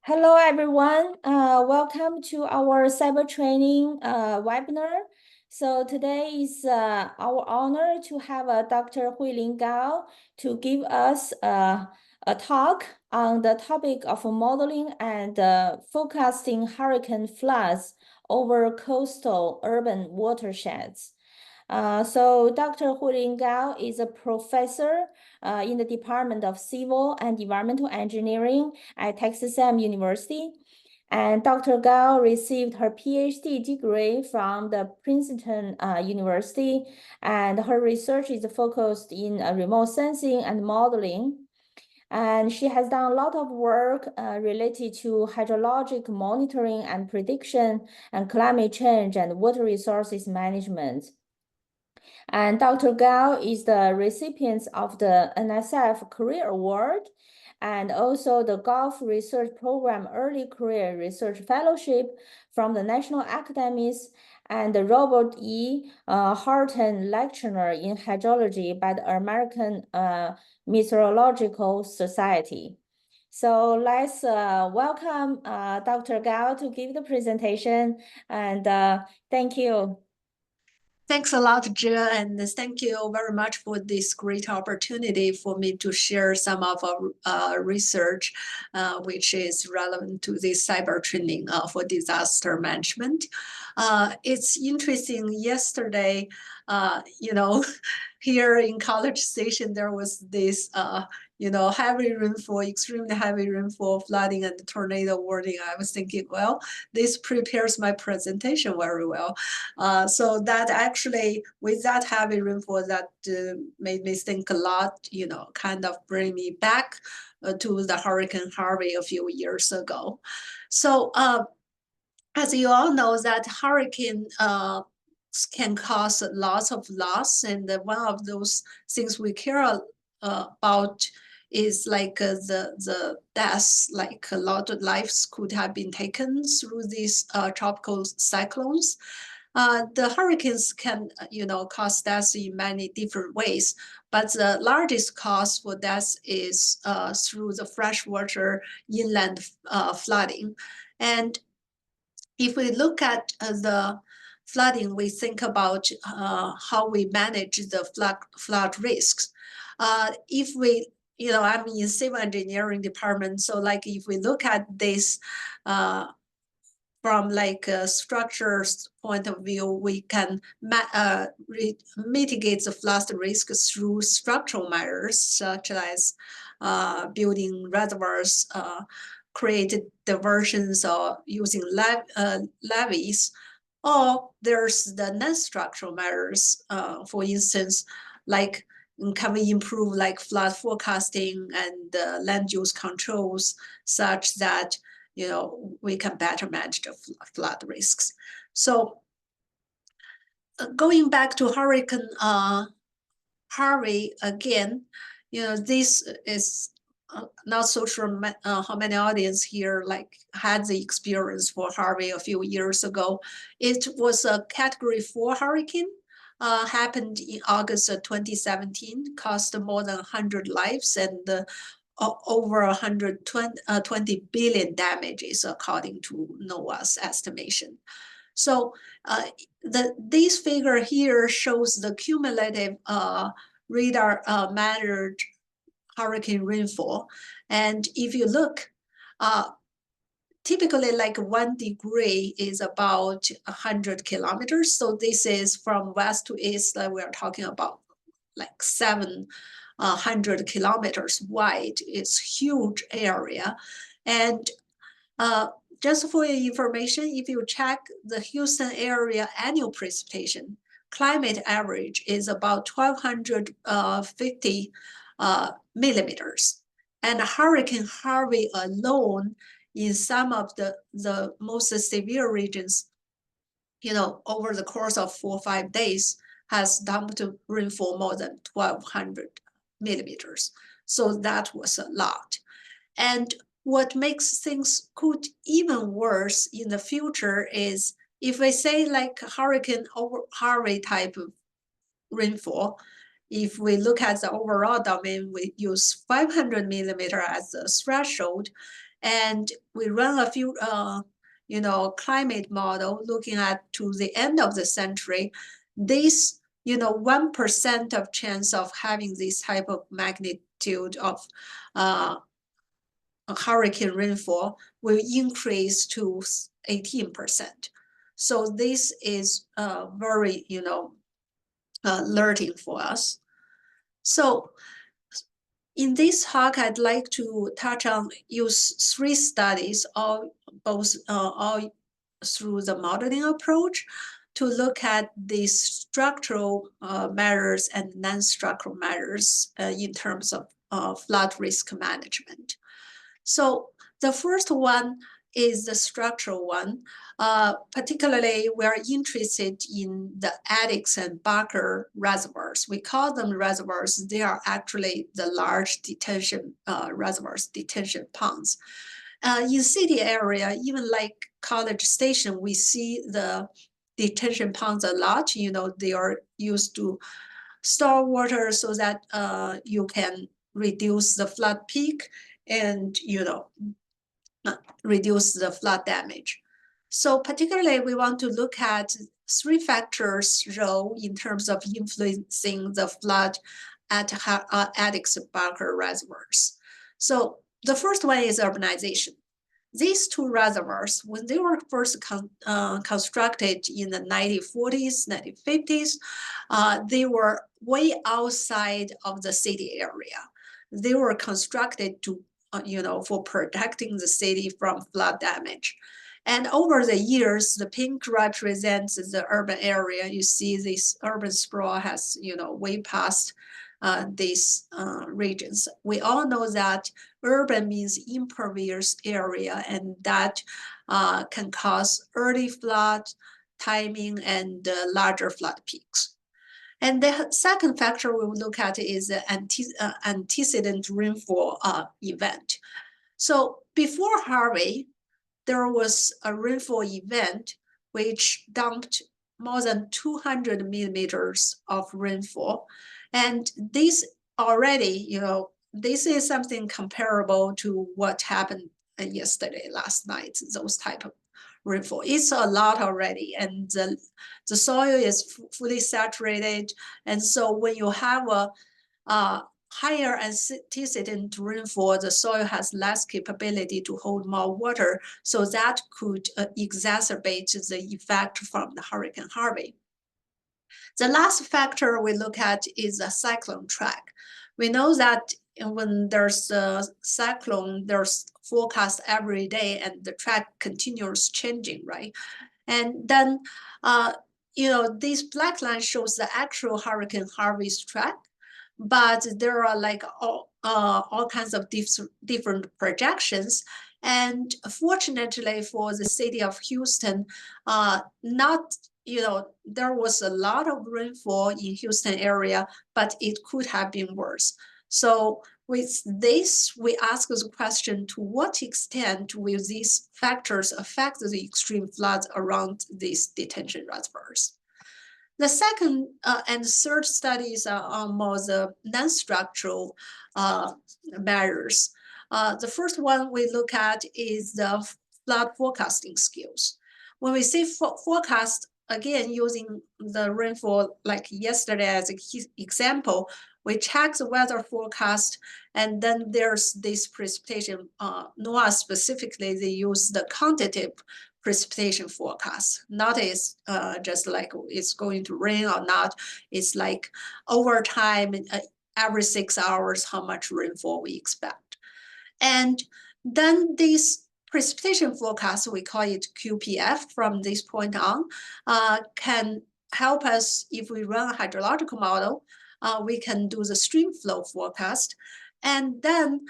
Hello, everyone. Welcome to our cyber training webinar. So today is our honor to have Dr. Huilin Gao to give us a talk on the topic of modeling and forecasting hurricane floods over coastal urban watersheds. So Dr. Huilin Gao is a professor in the Department of Civil and Environmental Engineering at Texas A&M University. And Dr. Gao received her PhD degree from the Princeton University, and her research is focused in remote sensing and modeling. And she has done a lot of work related to hydrologic monitoring and prediction and climate change and water resources management. And Dr. Gao is the recipient of the NSF Career Award and also the Gulf Research Program Early Career Research Fellowship from the National Academies and the Robert E. Harton Lecturer in Hydrology by the American Meteorological Society. So let's welcome Dr. Gao to give the presentation, and thank you. Thanks a lot, Jill, and thank you very much for this great opportunity for me to share some of our research, which is relevant to this cyber training for disaster management. It's interesting, yesterday, here in College Station, there was this heavy rainfall, extremely heavy rainfall, flooding, and tornado warning. I was thinking, well, this prepares my presentation very well. So that actually, with that heavy rainfall, that made me think a lot, kind of bring me back to the Hurricane Harvey a few years ago. So as you all know, that hurricane can cause lots of loss. And one of those things we care about is like the deaths, like a lot of lives could have been taken through these tropical cyclones. The hurricanes can, cause deaths in many different ways, but the largest cause for death is through the freshwater inland flooding. And if we look at the flooding, we think about how we manage the flood risks. If we, I'm in civil engineering department, so like if we look at this from like a structures point of view, we can mitigate the flood risk through structural measures, such as building reservoirs, created diversions, or using levees. Or there's the non-structural measures, for instance, like can we improve like flood forecasting and land use controls such that we can better manage the flood risks. So going back to Hurricane Harvey again, this is not so sure how many audience here like had the experience for Harvey a few years ago. It was a Category 4 hurricane, happened in August of 2017, cost more than 100 lives and over 120 billion damages, according to NOAA's estimation. So this figure here shows the cumulative radar measured hurricane rainfall. And if you look, typically like 1 degree is about 100 kilometers. So this is from west to east, we're talking about like 700 kilometers wide. It's huge area. And just for your information, if you check the Houston area annual precipitation, climate average is about 1,250 millimeters. And Hurricane Harvey alone, in some of the most severe regions, over the course of 4 or 5 days, has dumped rainfall more than 1,200 millimeters. So that was a lot. And what makes things could even worse in the future is if we say like Hurricane Harvey type of rainfall, if we look at the overall domain, we use 500 millimeter as the threshold. And we run a few, climate model looking at to the end of the century. This, 1% of chance of having this type of magnitude of hurricane rainfall will increase to 18%. So this is very, alerting for us. So in this talk, I'd like to use 3 studies, all through the modeling approach, to look at the structural measures and non-structural measures in terms of flood risk management. So the first one is the structural one. Particularly, we are interested in the Addicks and Barker reservoirs. We call them reservoirs. They are actually the large detention reservoirs, detention ponds. In city area, even like College Station, we see the detention ponds a lot. They are used to store water so that you can reduce the flood peak and reduce the flood damage. So particularly, we want to look at 3 factors role in terms of influencing the flood at Addicks Barker reservoirs. So the first one is urbanization. These 2 reservoirs, when they were first constructed in the 1940s, 1950s, they were way outside of the city area. They were constructed to, for protecting the city from flood damage. And over the years, the pink represents the urban area. You see this urban sprawl has, way past these regions. We all know that urban means impervious area, and that can cause early flood, timing, and larger flood peaks. And the second factor we will look at is the antecedent rainfall event. So before Harvey, there was a rainfall event which dumped more than 200 millimeters of rainfall. And this already, this is something comparable to what happened yesterday, last night, those type of rainfall. It's a lot already, and the soil is fully saturated. And so when you have a higher antecedent rainfall, the soil has less capability to hold more water, so that could exacerbate the effect from the Hurricane Harvey. The last factor we look at is the cyclone track. We know that when there's a cyclone, there's forecast every day, and the track continues changing, right? And then, this black line shows the actual Hurricane Harvey's track, but there are like all kinds of different projections. And fortunately for the city of Houston, there was a lot of rainfall in Houston area, but it could have been worse. So with this, we ask the question, to what extent will these factors affect the extreme floods around these detention reservoirs? The second and third studies are on more the non-structural measures. The first one we look at is the flood forecasting skills. When we say forecast, again, using the rainfall like yesterday as an example, we check the weather forecast, and then there's this precipitation. NOAA specifically, they use the quantitative precipitation forecast. Not is just like it's going to rain or not. It's like over time, every 6 hours, how much rainfall we expect. And then this precipitation forecast, we call it QPF from this point on, can help us if we run a hydrological model. We can do the streamflow forecast. And then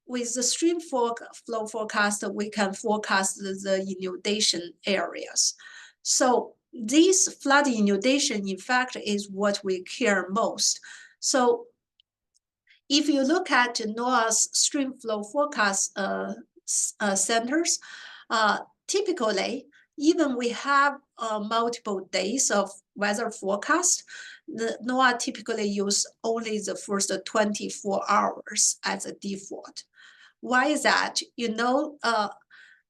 with the streamflow forecast, we can forecast the inundation areas. So this flood inundation, in fact, is what we care most. So if you look at NOAA's streamflow forecast centers, typically, even we have multiple days of weather forecast, the NOAA typically use only the first 24 hours as a default. Why is that?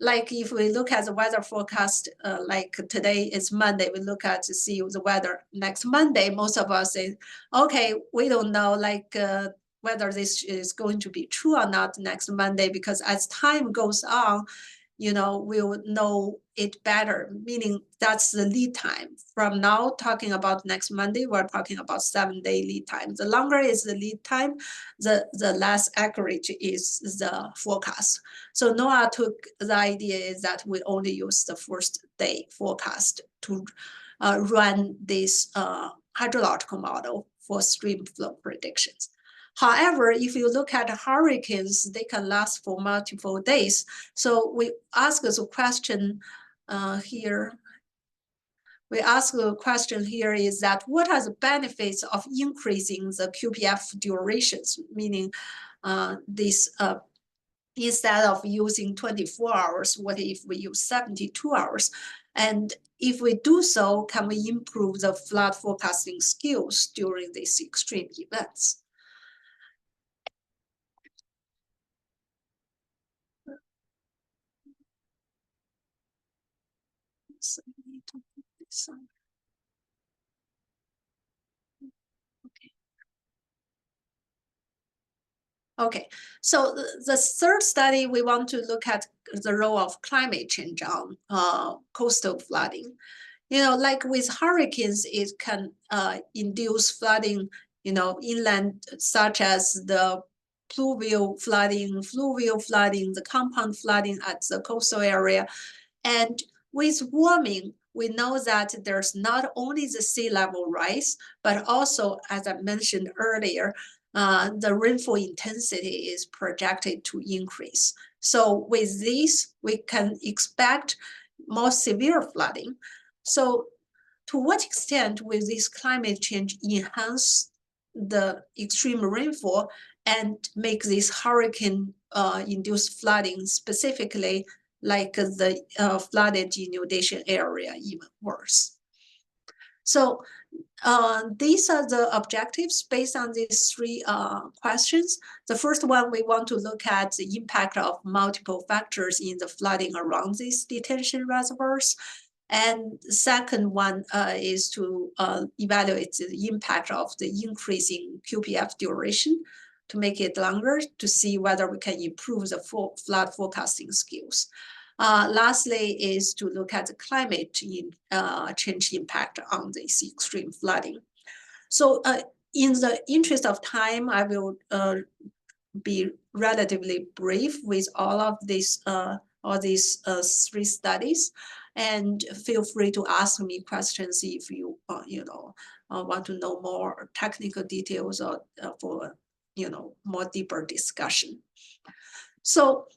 Like if we look at the weather forecast, like today is Monday, we look at to see the weather next Monday. Most of us say, okay, we don't know like whether this is going to be true or not next Monday, because as time goes on, we'll know it better, meaning that's the lead time. From now talking about next Monday, we're talking about 7-day lead time. The longer is the lead time, the less accurate is the forecast. So NOAA took the idea is that we only use the first day forecast to run this hydrological model for stream flow predictions. However, if you look at hurricanes, they can last for multiple days. So we ask the question here. We ask the question here is that what are the benefits of increasing the QPF durations, meaning this instead of using 24 hours, what if we use 72 hours? And if we do so, can we improve the flood forecasting skills during these extreme events? So I need to put this on. Okay, so the third study, we want to look at the role of climate change on coastal flooding. Like with hurricanes, it can induce flooding, inland, such as the fluvial flooding, the compound flooding at the coastal area. And with warming, we know that there's not only the sea level rise, but also, as I mentioned earlier, the rainfall intensity is projected to increase. So with this, we can expect more severe flooding. So to what extent will this climate change enhance the extreme rainfall and make this hurricane-induced flooding, specifically like the flooded inundation area, even worse? So these are the objectives based on these three questions. The first one, we want to look at the impact of multiple factors in the flooding around these detention reservoirs. And the second one is to evaluate the impact of the increasing QPF duration to make it longer, to see whether we can improve the flood forecasting skills. Lastly is to look at the climate change impact on this extreme flooding. So in the interest of time, I will be relatively brief with all these three studies, and feel free to ask me questions if you want to know more technical details or for more deeper discussion. So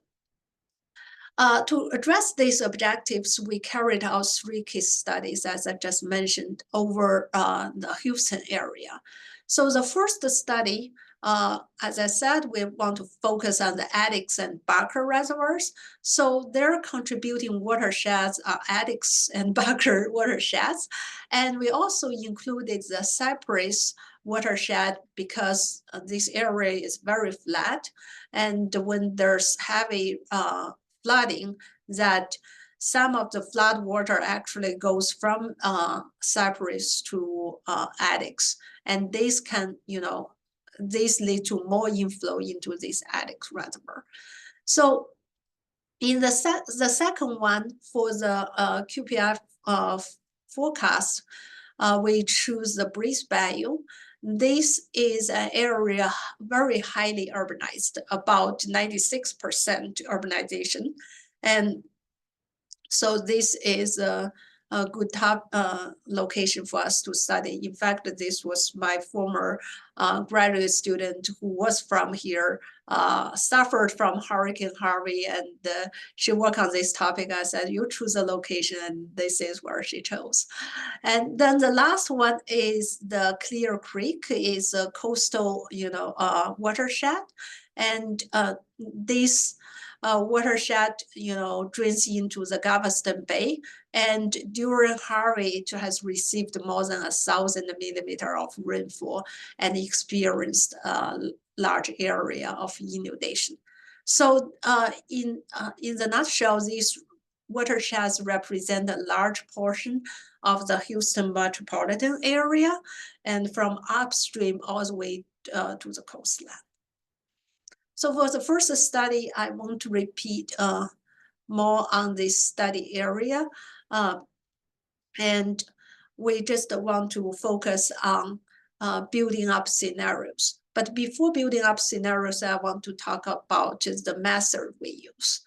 to address these objectives, we carried out 3 case studies, as I just mentioned, over the Houston area. So the first study, as I said, we want to focus on the Addicks and Barker Reservoirs. So they're contributing watersheds are Addicks and Barker watersheds. And we also included the Cypress watershed because this area is very flat. And when there's heavy flooding, that some of the flood water actually goes from Cypress to Addicks, and this can, this lead to more inflow into this Addicks reservoir. So in the second one, for the QPF forecast, we choose the Breeze Bayou. This is an area very highly urbanized, about 96% urbanization. And so this is a good top location for us to study. In fact, this was my former graduate student who was from here, suffered from Hurricane Harvey, and she worked on this topic. I said, you choose a location, and this is where she chose. And then the last one is the Clear Creek, is a coastal, watershed. And this watershed, drains into the Galveston Bay. And during Harvey, it has received more than 1,000 millimeters of rainfall and experienced a large area of inundation. So in the nutshell, these watersheds represent a large portion of the Houston metropolitan area, and from upstream all the way to the coastline. So for the first study, I want to repeat more on this study area. And we just want to focus on building up scenarios. But before building up scenarios, I want to talk about just the method we use.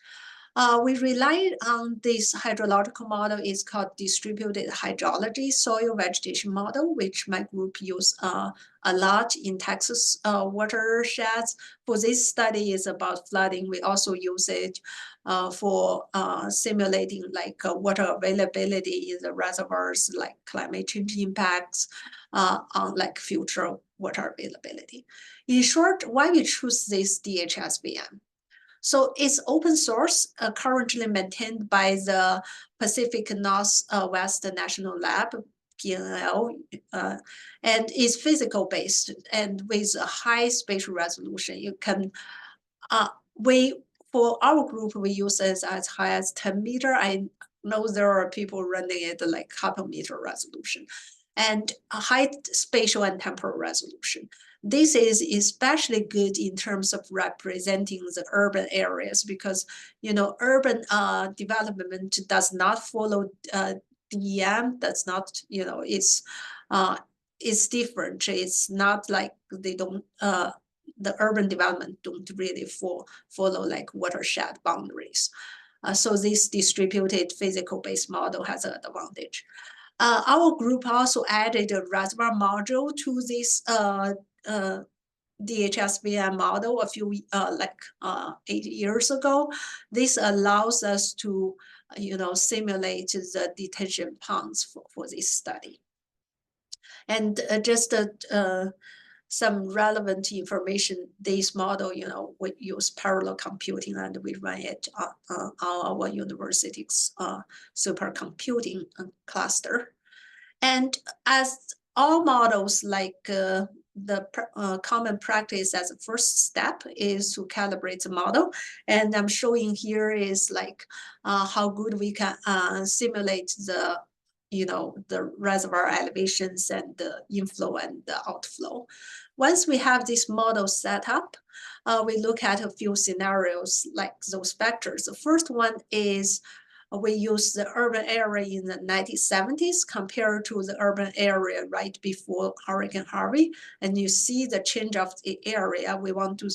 We relied on this hydrological model. It's called distributed hydrology soil vegetation model, which my group used a lot in Texas watersheds. For this study is about flooding. We also use it for simulating like water availability in the reservoirs, like climate change impacts on like future water availability. In short, why we choose this DHSBM? So it's open source, currently maintained by the Pacific Northwest National Lab, PNL, and is physical based and with a high spatial resolution. You can, for our group, we use it as high as 10 meter. I know there are people running it like couple meter resolution, and a high spatial and temporal resolution. This is especially good in terms of representing the urban areas because, you know, urban development does not follow DEM. That's not, you know, it's different. It's not like they don't, the urban development don't really follow like watershed boundaries. So this distributed physical-based model has an advantage. Our group also added a reservoir module to this DHSBM model a few 8 years ago. This allows us to simulate the detention ponds for this study. And just some relevant information, this model, we use parallel computing and we run it on our university's supercomputing cluster. And as all models, like the common practice as a first step is to calibrate the model. And I'm showing here is like how good we can simulate the the reservoir elevations and the inflow and the outflow. Once we have this model set up, we look at a few scenarios like those vectors. The first one is we use the urban area in the 1970s compared to the urban area right before Hurricane Harvey. And you see the change of the area. We want to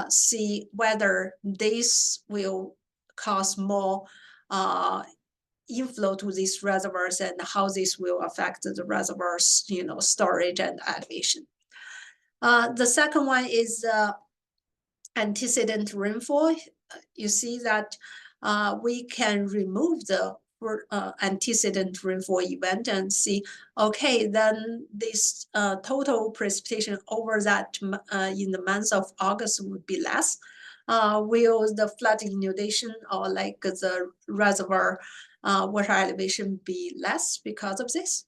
see whether this will cause more inflow to these reservoirs and how this will affect the reservoirs, storage and elevation. The second one is antecedent rainfall. You see that we can remove the antecedent rainfall event and see, okay, then this total precipitation over that in the month of August would be less. Will the flood inundation or like the reservoir water elevation be less because of this?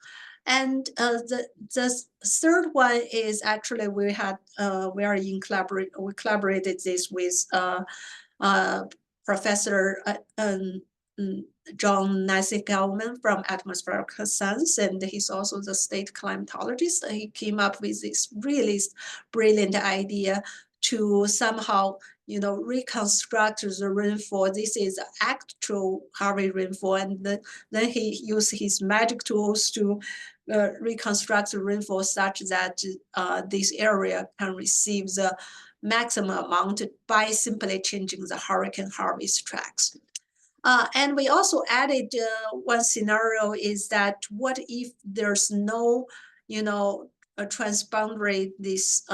And the third one is actually we collaborated this with Professor John Nassif-Gelman from Atmospheric Science, and he's also the state climatologist. He came up with this really brilliant idea to somehow, reconstruct the rainfall. This is actual Harvey rainfall, and then he used his magic tools to reconstruct the rainfall such that this area can receive the maximum amount by simply changing the Hurricane Harvey's tracks. And we also added one scenario is that what if there's no, transboundary this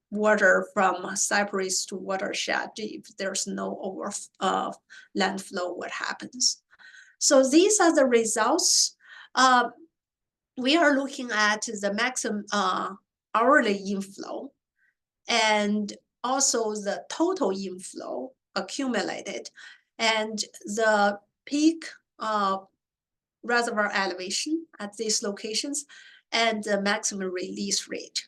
water from Cypress to watershed, if there's no over land flow, what happens? So these are the results. We are looking at the maximum hourly inflow and also the total inflow accumulated and the peak reservoir elevation at these locations and the maximum release rate.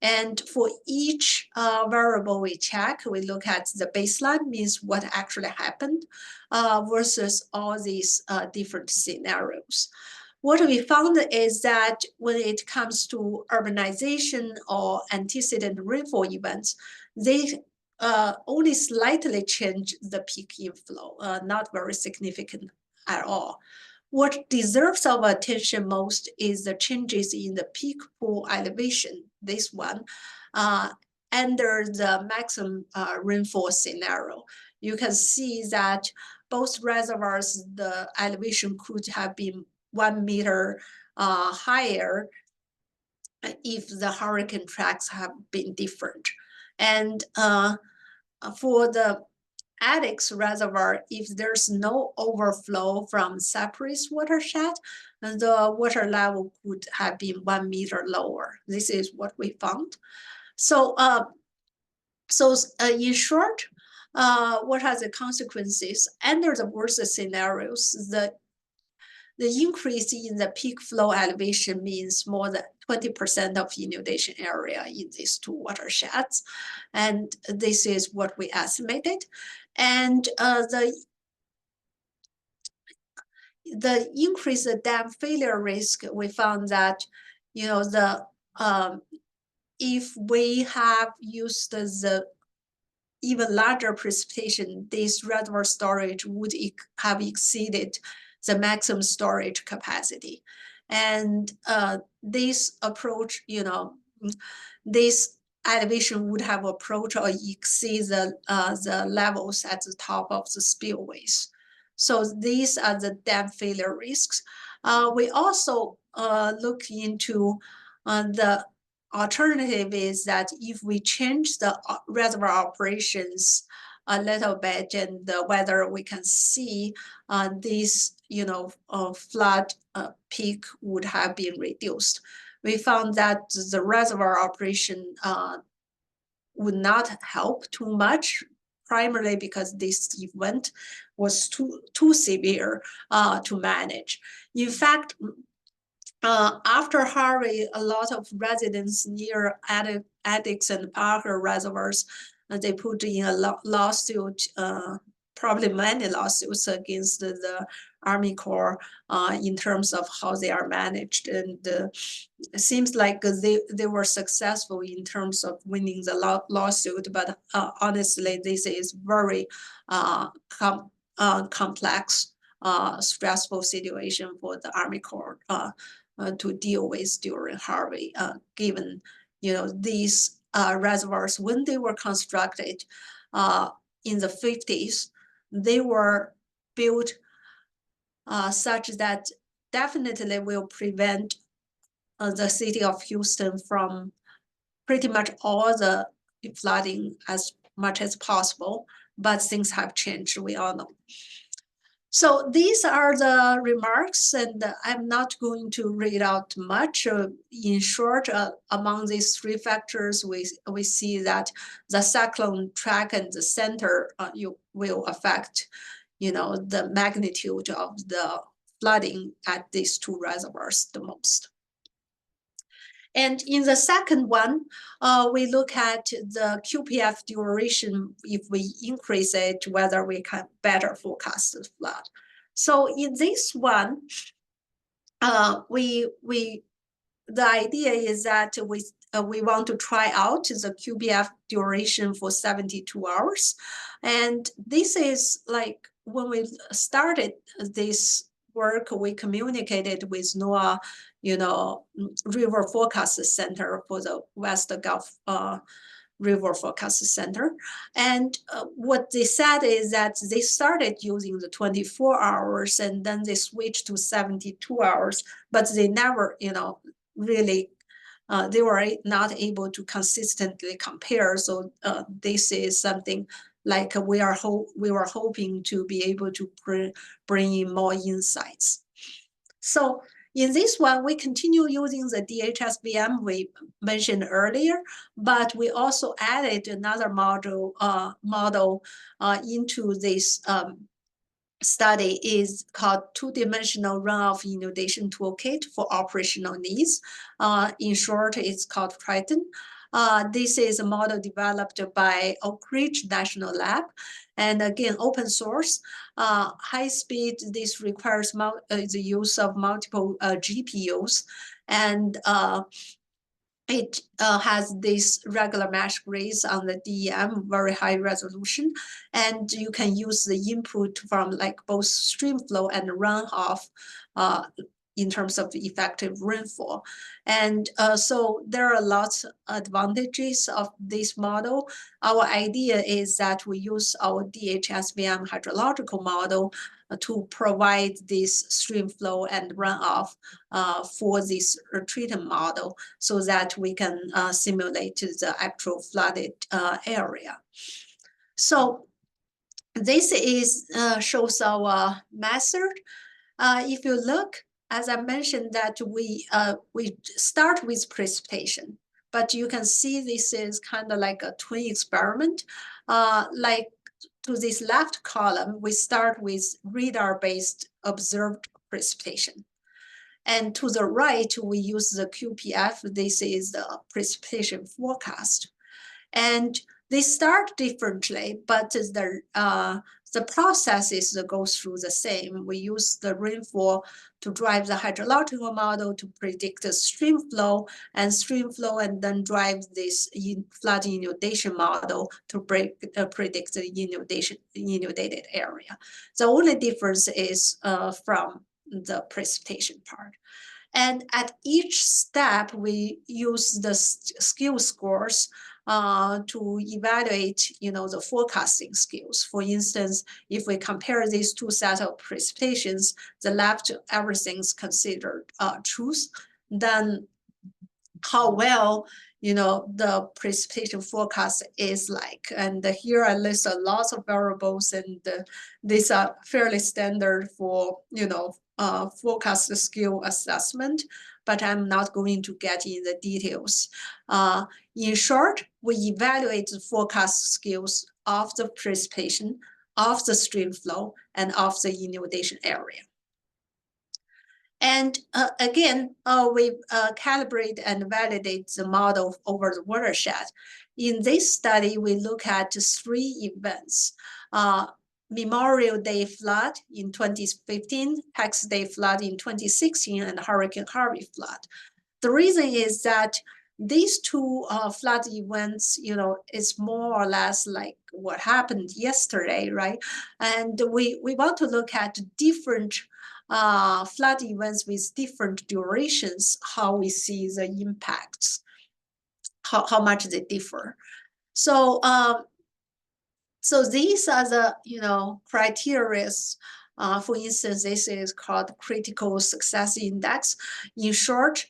And for each variable we check, we look at the baseline, means what actually happened, versus all these different scenarios. What we found is that when it comes to urbanization or antecedent rainfall events, they only slightly change the peak inflow, not very significant at all. What deserves our attention most is the changes in the peak pool elevation, this one, under the maximum rainfall scenario. You can see that both reservoirs, the elevation could have been 1 meter higher if the hurricane tracks have been different. And for the Addicks reservoir, if there's no overflow from Cypress watershed, the water level could have been 1 meter lower. This is what we found. So, in short, what are the consequences? Under the worst scenarios, the increase in the peak flow elevation means more than 20% of inundation area in these two watersheds. And this is what we estimated. And the increased dam failure risk, we found that, you know, if we have used the even larger precipitation, this reservoir storage would have exceeded the maximum storage capacity. And this approach, you know, this elevation would have approached or exceed the levels at the top of the spillways. So these are the dam failure risks. We also look into the alternative is that if we change the reservoir operations a little bit, and whether we can see this, you know, flood peak would have been reduced. We found that the reservoir operation would not help too much, primarily because this event was too severe to manage. In fact, after Harvey, a lot of residents near Addicks and Barker Reservoirs, they put in a lawsuit, probably many lawsuits against the Army Corps in terms of how they are managed. And it seems like they were successful in terms of winning the lawsuit, but honestly, this is very complex, stressful situation for the Army Corps to deal with during Harvey, given, you know, these reservoirs, when they were constructed in the 50s, they were built such that definitely will prevent the city of Houston from pretty much all the flooding as much as possible, but things have changed, we all know. So these are the remarks, and I'm not going to read out much. In short, among these three factors, we see that the cyclone track and the center will affect, you know, the magnitude of the flooding at these two reservoirs the most. And in the second one, we look at the QPF duration. If we increase it, whether we can better forecast the flood. So in this one, the idea is that we want to try out the QPF duration for 72 hours. And this is like when we started this work, we communicated with NOAA, you know, River Forecast Center for the West Gulf River Forecast Center. And what they said is that they started using the 24 hours and then they switched to 72 hours, but they never, you know, really, they were not able to consistently compare. So this is something like we were hoping to be able to bring in more insights. So in this one, we continue using the DHSBM we mentioned earlier, but we also added another model into this study. Is called two-dimensional runoff inundation toolkit for operational needs. In short, it's called Triton. This is a model developed by Oak Ridge National Lab, and again, open source. High speed, this requires the use of multiple GPUs, and it has this regular mesh grids on the DEM, very high resolution, and you can use the input from like both streamflow and runoff in terms of effective rainfall. And so there are lots of advantages of this model. Our idea is that we use our DHSBM hydrological model to provide this stream flow and runoff for this treatment model so that we can simulate the actual flooded area. So this is shows our method. If you look, as I mentioned, that we start with precipitation, but you can see this is kind of like a twin experiment. Like to this left column, we start with radar-based observed precipitation. And to the right, we use the QPF. This is the precipitation forecast. And they start differently, but the processes that go through the same. We use the rainfall to drive the hydrological model to predict the stream flow, and then drive this flood inundation model to predict the inundated area. The only difference is from the precipitation part. And at each step, we use the skill scores to evaluate, the forecasting skills. For instance, if we compare these two sets of precipitations, the left, everything's considered truth, then how well, the precipitation forecast is like. And here I list a lot of variables, and these are fairly standard for, forecast skill assessment, but I'm not going to get in the details. In short, we evaluate the forecast skills of the precipitation, of the stream flow, and of the inundation area. And again, we calibrate and validate the model over the watershed. In this study, we look at 3 events. Memorial Day flood in 2015, Tax Day flood in 2016, and Hurricane Harvey flood. The reason is that these 2 flood events, it's more or less like what happened yesterday, right? And we want to look at different flood events with different durations, how we see the impacts, how much they differ. So so these are the criteria. For instance, this is called critical success index. In short,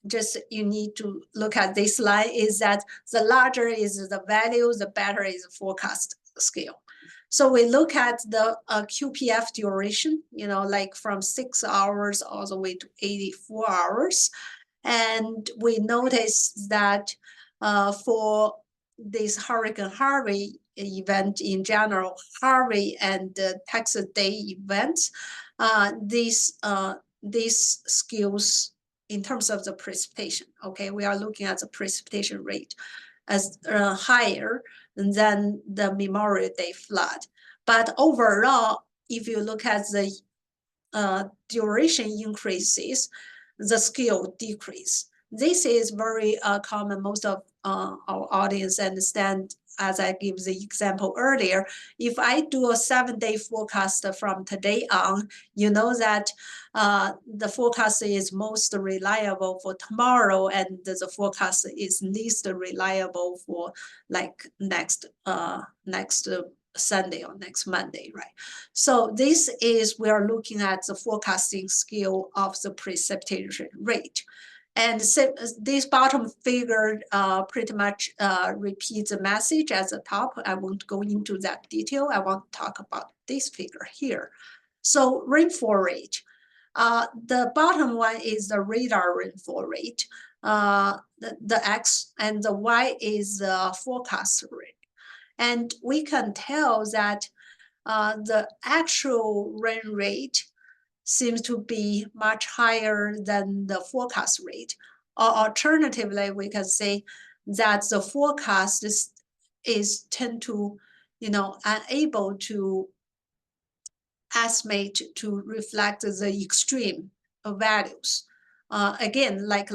just you need to look at this line, is that the larger is the value, the better is the forecast scale. So we look at the QPF duration, like from 6 hours all the way to 84 hours. And we notice that for this Hurricane Harvey event in general, Harvey and Texas Day events, these skills in terms of the precipitation, okay, we are looking at the precipitation rate as higher than the Memorial Day flood. But overall, if you look at the duration increases, the skill decrease. This is very common. Most of our audience understand, as I give the example earlier. If I do a 7-day forecast from today on, you know that the forecast is most reliable for tomorrow, and the forecast is least reliable for like next Sunday or next Monday, right? So this is, we are looking at the forecasting skill of the precipitation rate. And so this bottom figure pretty much repeats the message at the top. I won't go into that detail. I want to talk about this figure here. So rainfall rate. The bottom one is the radar rainfall rate. The X, and the Y is the forecast rate. And we can tell that the actual rain rate seems to be much higher than the forecast rate. Or alternatively, we can say that the forecast is tend to, unable to estimate to reflect the extreme values. Again, like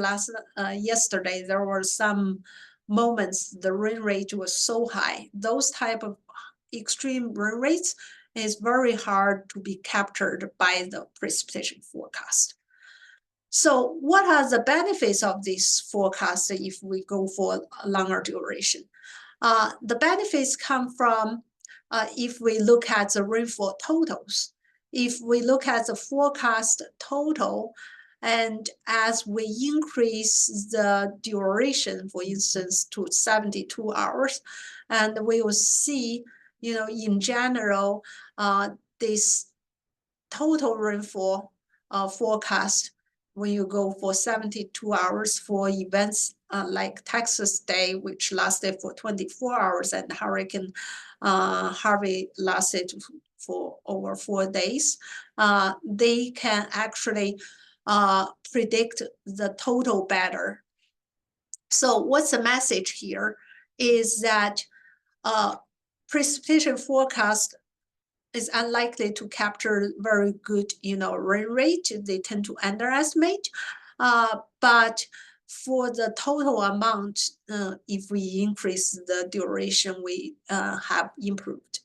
yesterday, there were some moments the rain rate was so high. Those type of extreme rain rates is very hard to be captured by the precipitation forecast. So what are the benefits of this forecast if we go for a longer duration? The benefits come from if we look at the rainfall totals. If we look at the forecast total, and as we increase the duration, for instance, to 72 hours, and we will see, in general, this total rainfall forecast when you go for 72 hours for events like Texas Day, which lasted for 24 hours, and Hurricane Harvey lasted for over 4 days, they can actually predict the total better. So what's the message here is that precipitation forecast is unlikely to capture very good, rain rate. They tend to underestimate. But for the total amount, if we increase the duration, we have improved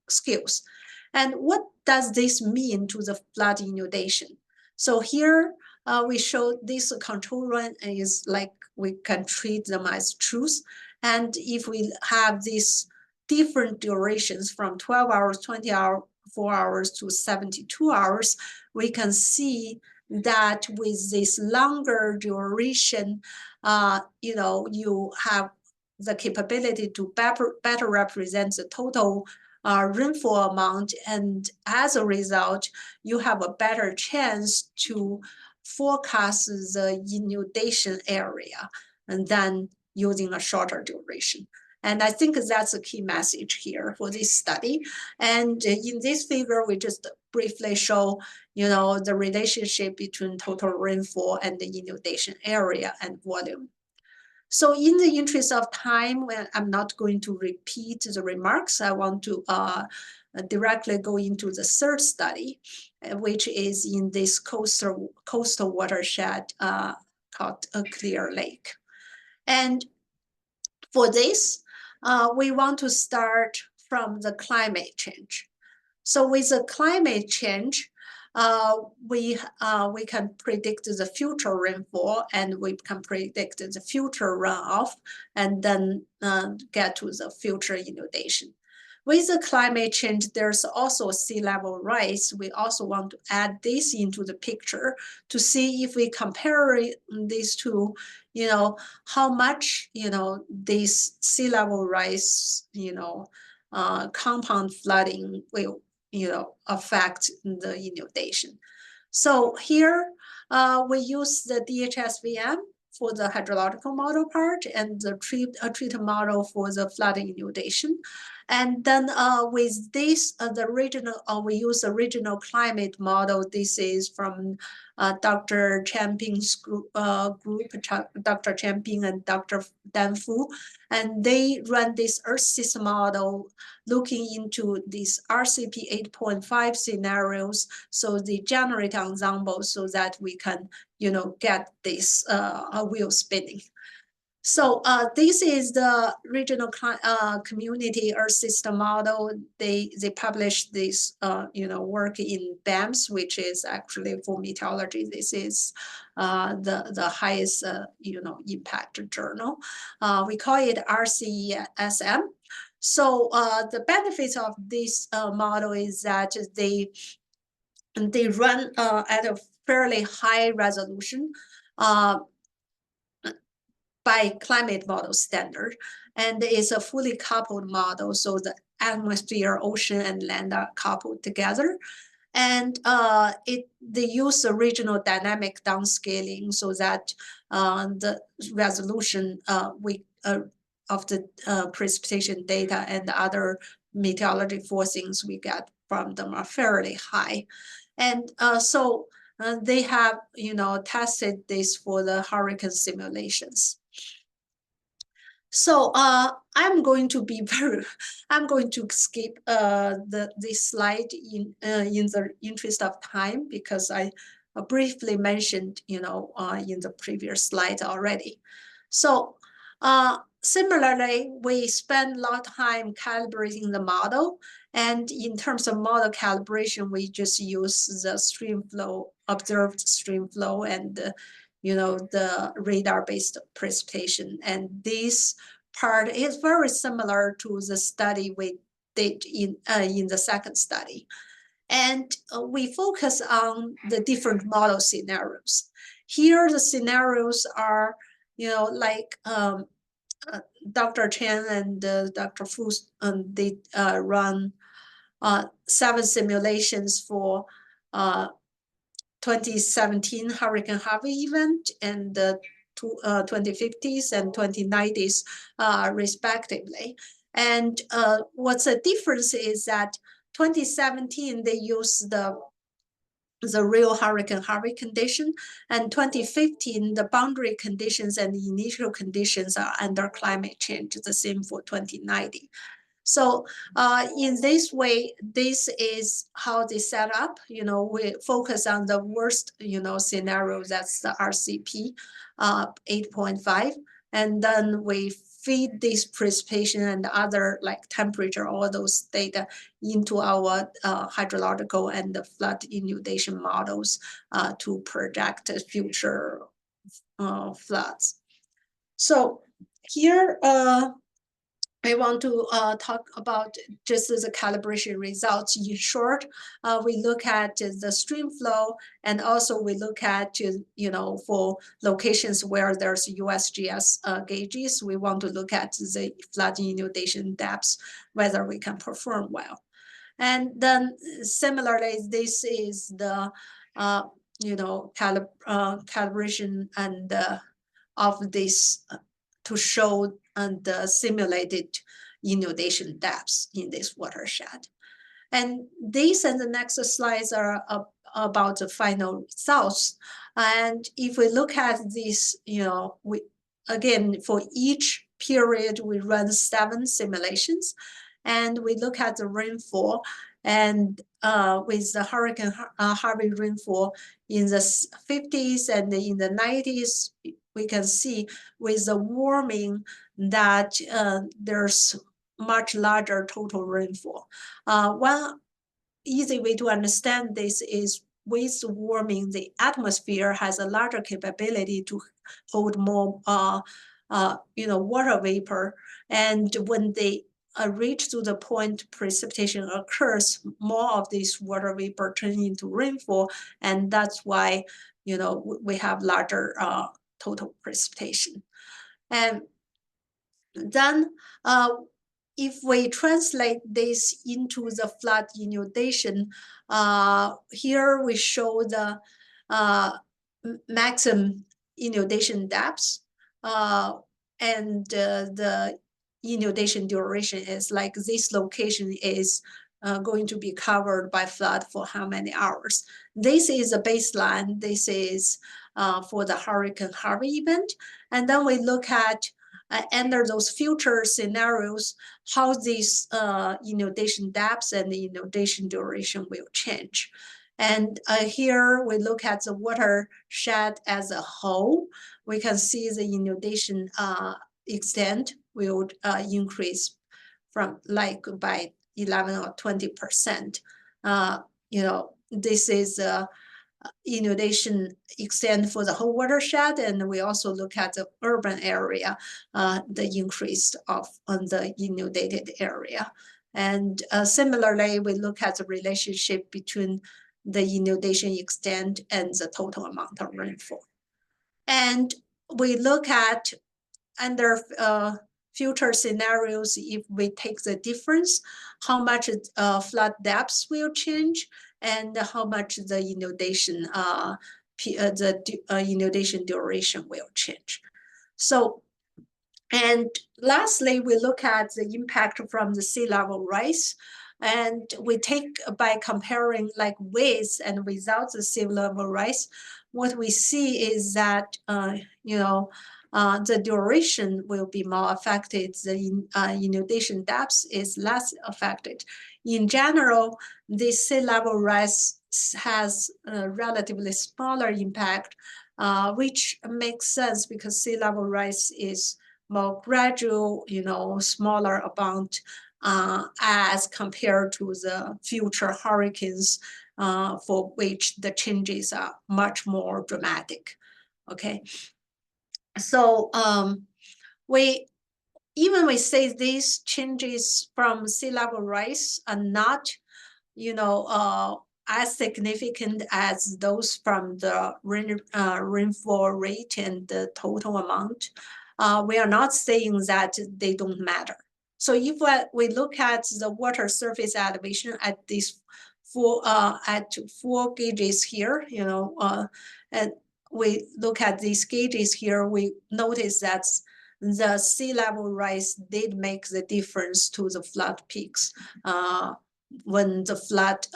skills. And what does this mean to the flood inundation? So here we show this control run is like we can treat them as truth. And if we have this different durations from 12 hours, 20 hours, 4 hours to 72 hours, we can see that with this longer duration, you have the capability to better represent the total rainfall amount. And as a result, you have a better chance to forecast the inundation area and then using a shorter duration. And I think that's a key message here for this study. And in this figure, we just briefly show, the relationship between total rainfall and the inundation area and volume. So in the interest of time, when I'm not going to repeat the remarks, I want to directly go into the third study, which is in this coastal watershed called Clear Lake. And for this, we want to start from the climate change. So with the climate change, we can predict the future rainfall, and we can predict the future runoff, and then get to the future inundation. With the climate change, there's also sea level rise. We also want to add this into the picture to see if we compare these two, how much, this sea level rise, compound flooding will, affect the inundation. So here we use the DHSVM for the hydrological model part and the treated model for the flooding inundation. And then with this, we use the regional climate model. This is from Dr. Champing's group, Dr. Champing and Dr. Dan Fu. And they run this Earth system model looking into these RCP 8.5 scenarios. So they generate ensembles so that we can, get this wheel spinning. So this is the regional community Earth system model. They published this work in BAMS, which is actually for meteorology. This is the highest impact journal. We call it RCESM. So the benefits of this model is that they run at a fairly high resolution by climate model standard, and it's a fully coupled model, so the atmosphere, ocean, and land are coupled together. And they use the regional dynamic downscaling so that the resolution of the precipitation data and the other meteorology forcings we get from them are fairly high. And so they have tested this for the hurricane simulations. So I'm going to skip this slide in the interest of time, because I briefly mentioned, in the previous slide already. So similarly, we spend a lot of time calibrating the model. And in terms of model calibration, we just use the streamflow, observed streamflow, and the radar-based precipitation. And this part is very similar to the study we did in the second study. And we focus on the different model scenarios. Here, the scenarios are, like Dr. Chen and Dr. Fu, they run 7 simulations for 2017 Hurricane Harvey event and the 2050s and 2090s respectively. And what's the difference is that 2017, they use the real Hurricane Harvey condition, and 2015, the boundary conditions and the initial conditions are under climate change, the same for 2090. So in this way, this is how they set up. We focus on the worst, scenario, that's the RCP 8.5. And then we feed this precipitation and other like temperature, all those data into our hydrological and the flood inundation models to project future floods. So here, I want to talk about just the calibration results. In short, we look at the stream flow, and also we look at, for locations where there's USGS gauges, we want to look at the flood inundation depths, whether we can perform well. And then similarly, this is the, calibration and of this to show the simulated inundation depths in this watershed. And this and the next slides are about the final results. And if we look at this, we again, for each period, we run 7 simulations, and we look at the rainfall. And with the Hurricane Harvey rainfall in the 50s and in the 90s, we can see with the warming that there's much larger total rainfall. One easy way to understand this is with warming, the atmosphere has a larger capability to hold more, water vapor. And when they reach to the point precipitation occurs, more of this water vapor turns into rainfall, and that's why we have larger total precipitation. And then if we translate this into the flood inundation, here we show the maximum inundation depths, and the inundation duration is like this location is going to be covered by flood for how many hours. This is a baseline. This is for the Hurricane Harvey event. And then we look at under those future scenarios, how these inundation depths and the inundation duration will change. And here we look at the watershed as a whole. We can see the inundation extent will increase from like by 11 or 20%. This is inundation extent for the whole watershed, and we also look at the urban area, the increase of on the inundated area. And similarly, we look at the relationship between the inundation extent and the total amount of rainfall. And we look at under future scenarios, if we take the difference, how much flood depths will change, and how much the inundation inundation duration will change. So, and lastly, we look at the impact from the sea level rise. And we take by comparing like with and without the sea level rise, what we see is that, the duration will be more affected. The inundation depth is less affected. In general, the sea level rise has a relatively smaller impact, which makes sense because sea level rise is more gradual, smaller amount as compared to the future hurricanes for which the changes are much more dramatic. Okay, so we say these changes from sea level rise are not, as significant as those from the rainfall rate and the total amount. We are not saying that they don't matter. So if we look at the water surface elevation at these four gauges here, and we look at these gauges here, we notice that the sea level rise did make the difference to the flood peaks when the flood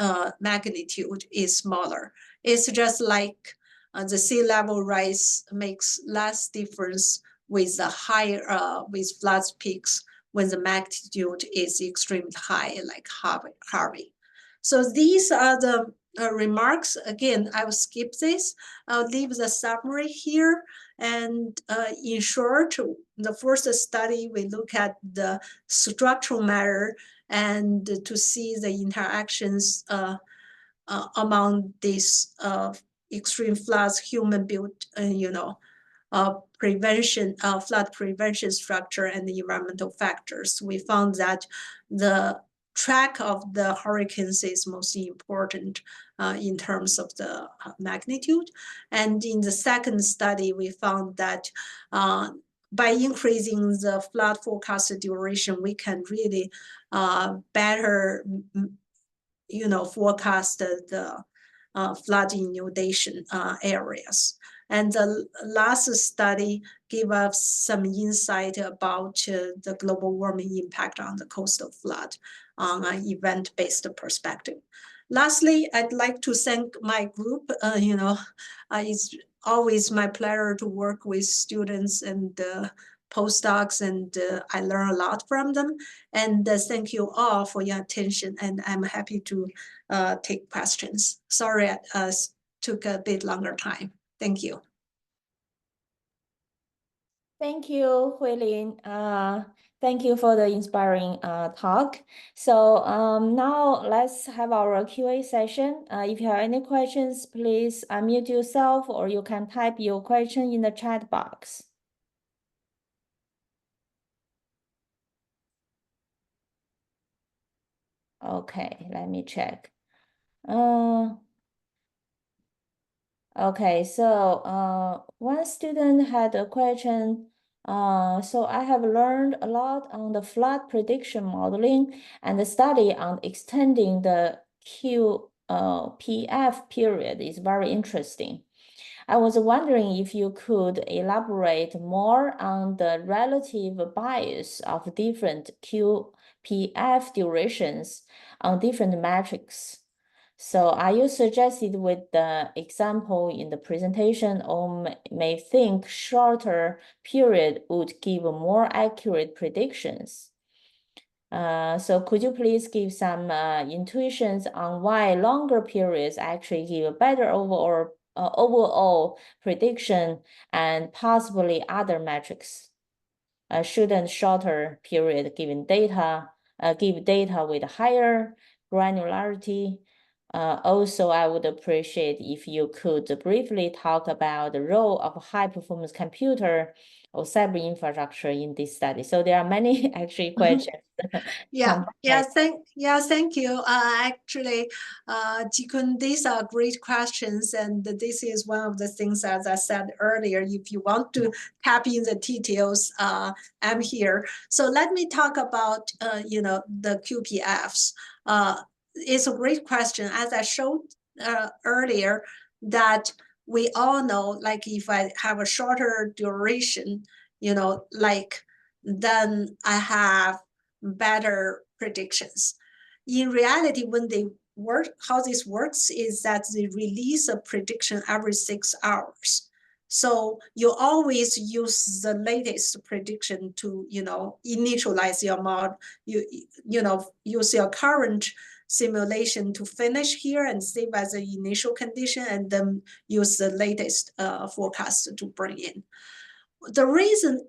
magnitude is smaller. It's just like the sea level rise makes less difference with the higher with flood peaks when the magnitude is extremely high, like Harvey. So these are the remarks. Again, I will skip this. I'll leave the summary here. And in short, the first study, we look at the structural measure and to see the interactions among these extreme floods, human-built, prevention, flood prevention structure and the environmental factors. We found that the track of the hurricanes is most important in terms of the magnitude. And in the second study, we found that by increasing the flood forecast duration, we can really better, forecast the flood inundation areas. And the last study gave us some insight about the global warming impact on the coastal flood on an event-based perspective. Lastly, I'd like to thank my group. It's always my pleasure to work with students and postdocs, and I learn a lot from them. And thank you all for your attention, and I'm happy to take questions. Sorry, it took a bit longer time. Thank you. Thank you, Huilin. Thank you for the inspiring talk. So now let's have our Q&A session. If you have any questions, please unmute yourself, or you can type your question in the chat box. Okay, let me check. Okay, so one student had a question. So I have learned a lot on the flood prediction modeling and the study on extending the QPF period is very interesting. I was wondering if you could elaborate more on the relative bias of different QPF durations on different metrics. So are you suggested with the example in the presentation, or may think shorter period would give more accurate predictions? So could you please give some intuitions on why longer periods actually give a better overall prediction and possibly other metrics? Shouldn't shorter period give data with higher granularity? Also, I would appreciate if you could briefly talk about the role of high-performance computer or cyber infrastructure in this study. So there are many actually questions. Thank you. Actually, Jikun, these are great questions, and this is one of the things, as I said earlier, if you want to tap in the details, I'm here. So let me talk about, the QPFs. It's a great question. As I showed earlier, that we all know, like if I have a shorter duration, then I have better predictions. In reality, when they work, how this works is that they release a prediction every 6 hours. So you always use the latest prediction to, initialize your model. Use your current simulation to finish here and save as an initial condition, and then use the latest forecast to bring in. The reason,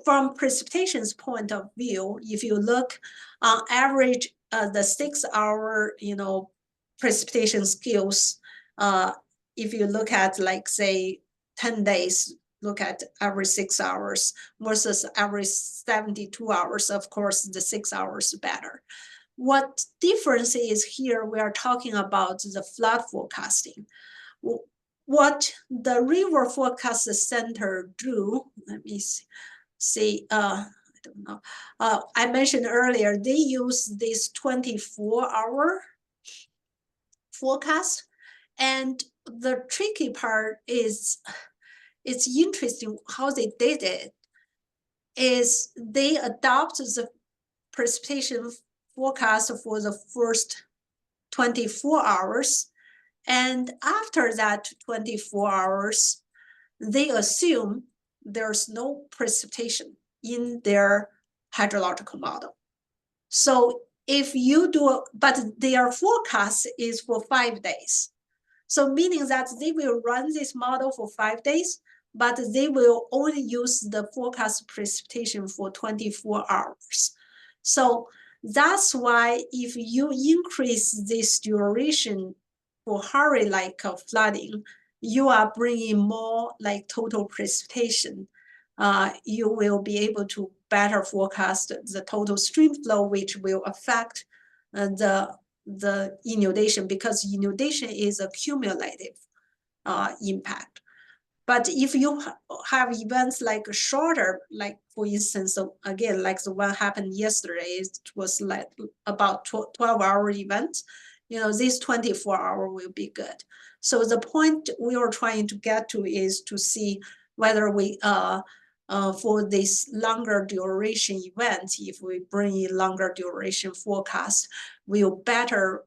from precipitation's point of view, if you look on average, the 6-hour, precipitation scales, if you look at, like, say, 10 days, look at every 6 hours versus every 72 hours, of course, the 6 hours better. What difference is here, we are talking about the flood forecasting. What the River Forecast Center do, let me see, I don't know. I mentioned earlier, they use this 24-hour forecast. And the tricky part is, it's interesting how they did it, is they adopt the precipitation forecast for the first 24 hours. And after that 24 hours, they assume there's no precipitation in their hydrological model. So if you do, but their forecast is for 5 days. So meaning that they will run this model for 5 days, but they will only use the forecast precipitation for 24 hours. So that's why if you increase this duration for hurricane-like flooding, you are bringing more like total precipitation. You will be able to better forecast the total stream flow, which will affect the inundation, because inundation is a cumulative impact. But if you have events like shorter, like for instance, again, like the one happened yesterday, it was like about 12-hour event, this 24-hour will be good. So the point we are trying to get to is to see whether we, for this longer duration event, if we bring in longer duration forecast, we'll better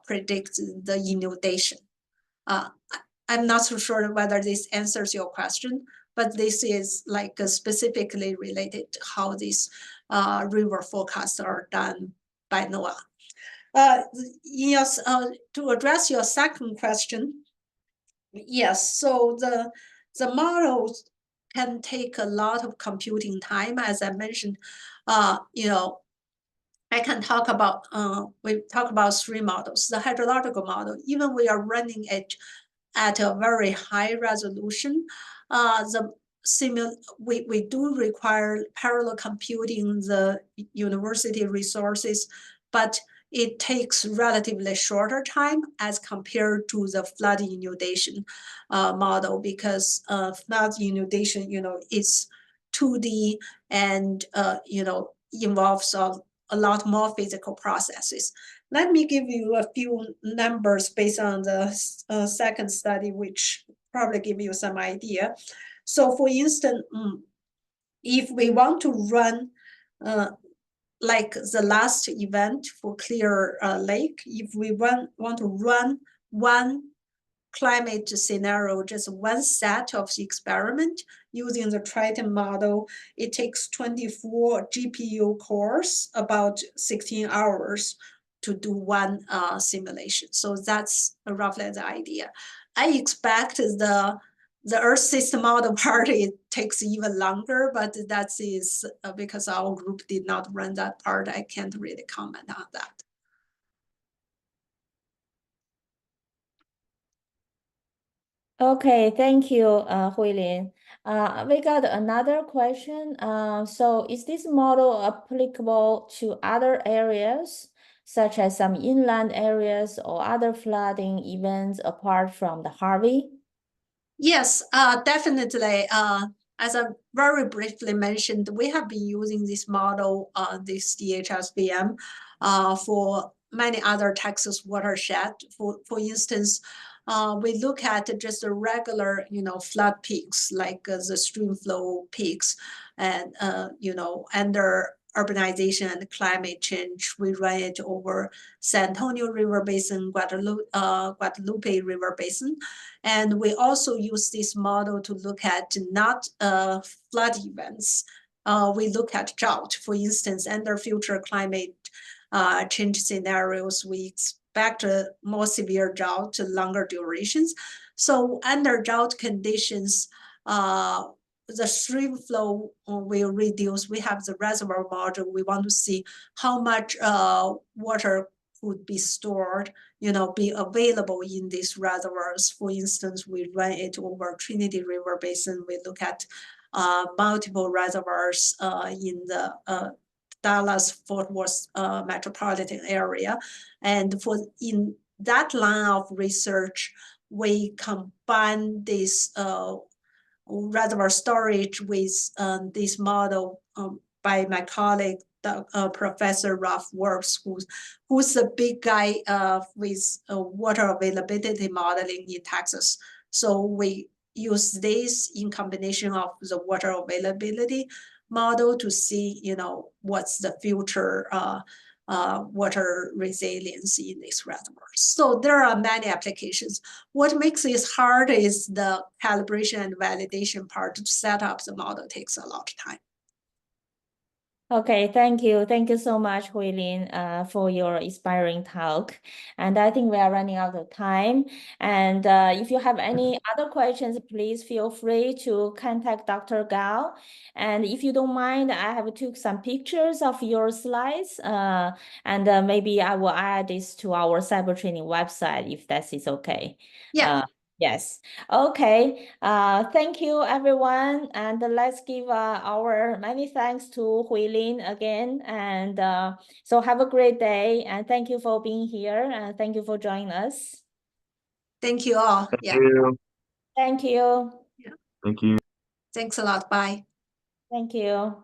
predict the inundation. I'm not so sure whether this answers your question, but this is like specifically related to how these river forecasts are done by NOAA. Yes, to address your second question, yes, so the models can take a lot of computing time, as I mentioned. I can talk about, we talk about 3 models. The hydrological model, even we are running it at a very high resolution, we do require parallel computing the university resources, but it takes relatively shorter time as compared to the flood inundation model, because flood inundation, is 2D and, involves a lot more physical processes. Let me give you a few numbers based on the second study, which probably give you some idea. So for instance, if we want to run like the last event for Clear Lake, if we want to run one climate scenario, just one set of the experiment using the Triton model, it takes 24 GPU cores, about 16 hours to do one simulation. So that's roughly the idea. I expect the Earth system model part, it takes even longer, but that is because our group did not run that part. I can't really comment on that. Okay, thank you, Huilin. We got another question. So is this model applicable to other areas, such as some inland areas or other flooding events apart from the Harvey? Yes, definitely. As I very briefly mentioned, we have been using this model, this DHSBM, for many other Texas watershed. For instance, we look at just the regular, flood peaks, like the stream flow peaks, and under urbanization and climate change. We run it over San Antonio River Basin, Guadalupe River Basin. And we also use this model to look at not flood events. We look at drought, for instance, under future climate change scenarios, we expect a more severe drought to longer durations. So under drought conditions, the stream flow will reduce. We have the reservoir model. We want to see how much water could be stored, be available in these reservoirs. For instance, we run it over Trinity River Basin. We look at multiple reservoirs in the Dallas-Fort Worth metropolitan area. And in that line of research, we combine this reservoir storage with this model by my colleague, Professor Ralph Works, who's a big guy with water availability modeling in Texas. So we use this in combination of the water availability model to see, what's the future water resilience in these reservoirs. So there are many applications. What makes this hard is the calibration and validation part. To set up the model takes a lot of time. Okay, thank you. Thank you so much, Huilin, for your inspiring talk. And I think we are running out of time. And if you have any other questions, please feel free to contact Dr. Gao. And if you don't mind, I have took some pictures of your slides. And maybe I will add this to our cyber training website if that is okay. Yeah. Yes. Okay. Thank you, everyone. And let's give our many thanks to Huilin again. And so have a great day. And thank you for being here. And thank you for joining us. Thank you all. Thank you. Thank you. Thank you. Thanks a lot. Bye. Thank you.